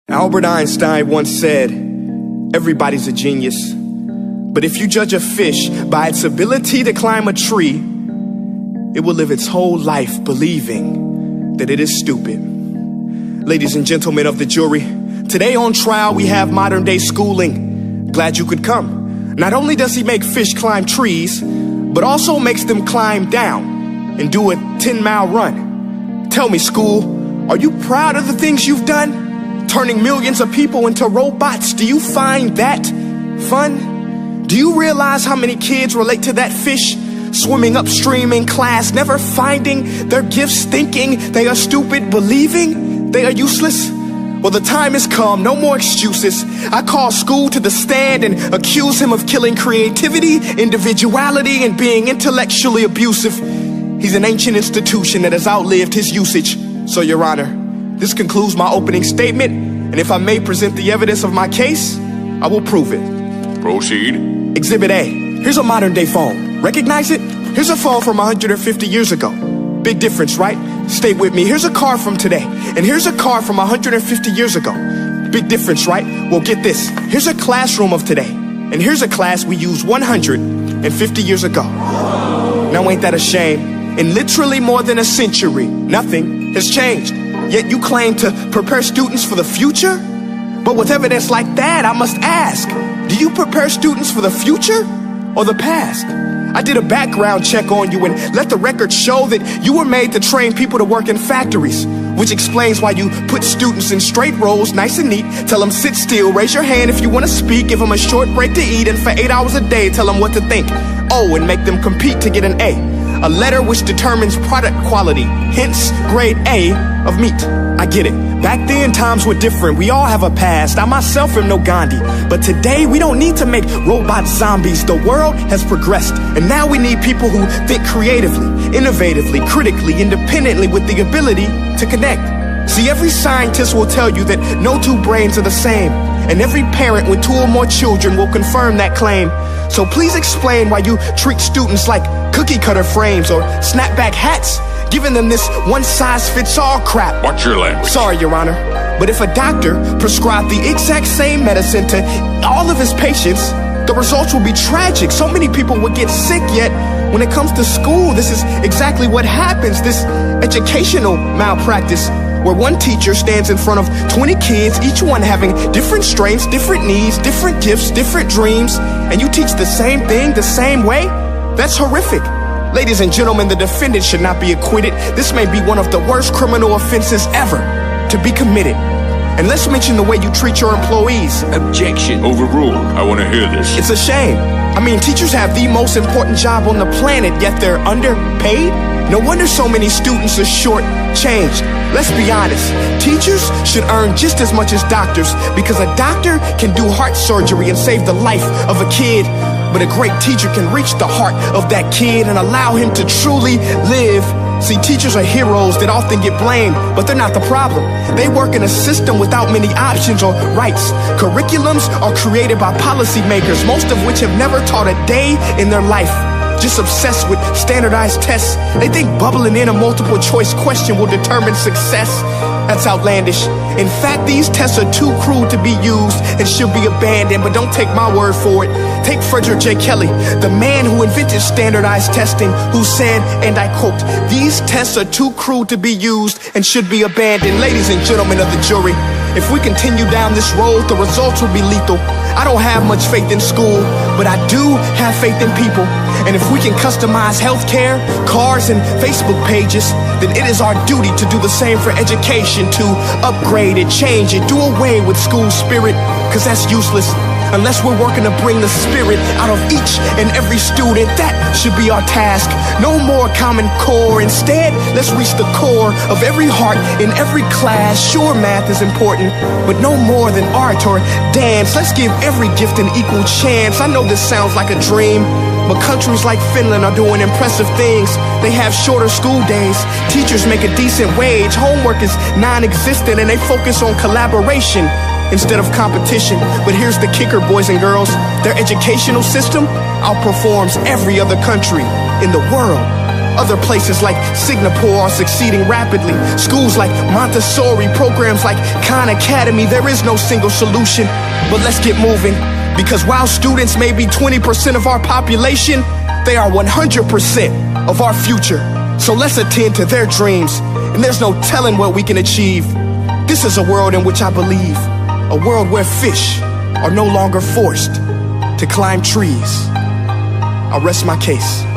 Albert Einstein once said, everybody's a genius, but if you judge a fish by its ability to climb a tree, it will live its whole life believing that it is stupid. Ladies and gentlemen of the jury, today on trial we have modern day schooling. Glad you could come. Not only does he make fish climb trees, but also makes them climb down and do a 10-mile run. Tell me, school, are you proud of the things you've done? Turning millions of people into robots, do you find that fun? Do you realize how many kids relate to that fish swimming upstream in class, never finding their gifts, thinking they are stupid, believing they are useless? Well, the time has come, no more excuses. I call school to the stand and accuse him of killing creativity, individuality, and being intellectually abusive. He's an ancient institution that has outlived his usage. So, Your Honor, this concludes my opening statement, and if I may present the evidence of my case, I will prove it. Proceed. Exhibit A. Here's a modern day phone. Recognize it? Here's a phone from 150 years ago. Big difference, right? Stay with me. Here's a car from today, and here's a car from 150 years ago. Big difference, right? Well, get this. Here's a classroom of today, and here's a class we used 150 years ago. Now, ain't that a shame? In literally more than a century, nothing has changed. Yet you claim to prepare students for the future? But with evidence like that, I must ask, do you prepare students for the future or the past? I did a background check on you and let the record show that you were made to train people to work in factories, which explains why you put students in straight rows, nice and neat, tell them sit still, raise your hand if you want to speak, give them a short break to eat, and for 8 hours a day, tell them what to think. Oh, and make them compete to get an A. A letter which determines product quality, hence grade A of meat. I get it. Back then, times were different. We all have a past. I myself am no Gandhi. But today, we don't need to make robot zombies. The world has progressed. And now we need people who think creatively, innovatively, critically, independently, with the ability to connect. See, every scientist will tell you that no two brains are the same. And every parent with 2 or more children will confirm that claim. So please explain why you treat students like cookie cutter frames or snapback hats, giving them this one-size-fits-all crap. Watch your language. Sorry, Your Honor, but if a doctor prescribed the exact same medicine to all of his patients, the results will be tragic. So many people would get sick, yet when it comes to school, this is exactly what happens. This educational malpractice, where one teacher stands in front of 20 kids, each one having different strengths, different needs, different gifts, different dreams, and you teach the same thing the same way? That's horrific. Ladies and gentlemen, the defendant should not be acquitted. This may be one of the worst criminal offenses ever to be committed. And let's mention the way you treat your employees. Objection. Overruled. I want to hear this. It's a shame. I mean, teachers have the most important job on the planet, yet they're underpaid? No wonder so many students are short-changed. Let's be honest, teachers should earn just as much as doctors, because a doctor can do heart surgery and save the life of a kid, but a great teacher can reach the heart of that kid and allow him to truly live. See, teachers are heroes that often get blamed, but they're not the problem. They work in a system without many options or rights. Curriculums are created by policymakers, most of which have never taught a day in their life. Just obsessed with standardized tests. They think bubbling in a multiple choice question will determine success. That's outlandish. In fact, these tests are too crude to be used and should be abandoned, but don't take my word for it. Take Frederick J. Kelly, the man who invented standardized testing, who said, and I quote, "These tests are too crude to be used and should be abandoned." Ladies and gentlemen of the jury, if we continue down this road, the results will be lethal. I don't have much faith in school, but I do have faith in people. And if we can customize healthcare, cars, and Facebook pages, then it is our duty to do the same for education, to upgrade it, change it, do away with school spirit, because that's useless. Unless we're working to bring the spirit out of each and every student, that should be our task. No more Common Core. Instead, let's reach the core of every heart in every class. Sure, math is important, but no more than art or dance. Let's give every gift an equal chance. I know this sounds like a dream, but countries like Finland are doing impressive things. They have shorter school days. Teachers make a decent wage. Homework is non-existent, and they focus on collaboration instead of competition. But here's the kicker, boys and girls. Their educational system outperforms every other country in the world. Other places like Singapore are succeeding rapidly. Schools like Montessori, programs like Khan Academy. There is no single solution, but let's get moving. Because while students may be 20% of our population, they are 100% of our future. So let's attend to their dreams, and there's no telling what we can achieve. This is a world in which I believe, a world where fish are no longer forced to climb trees. I'll rest my case.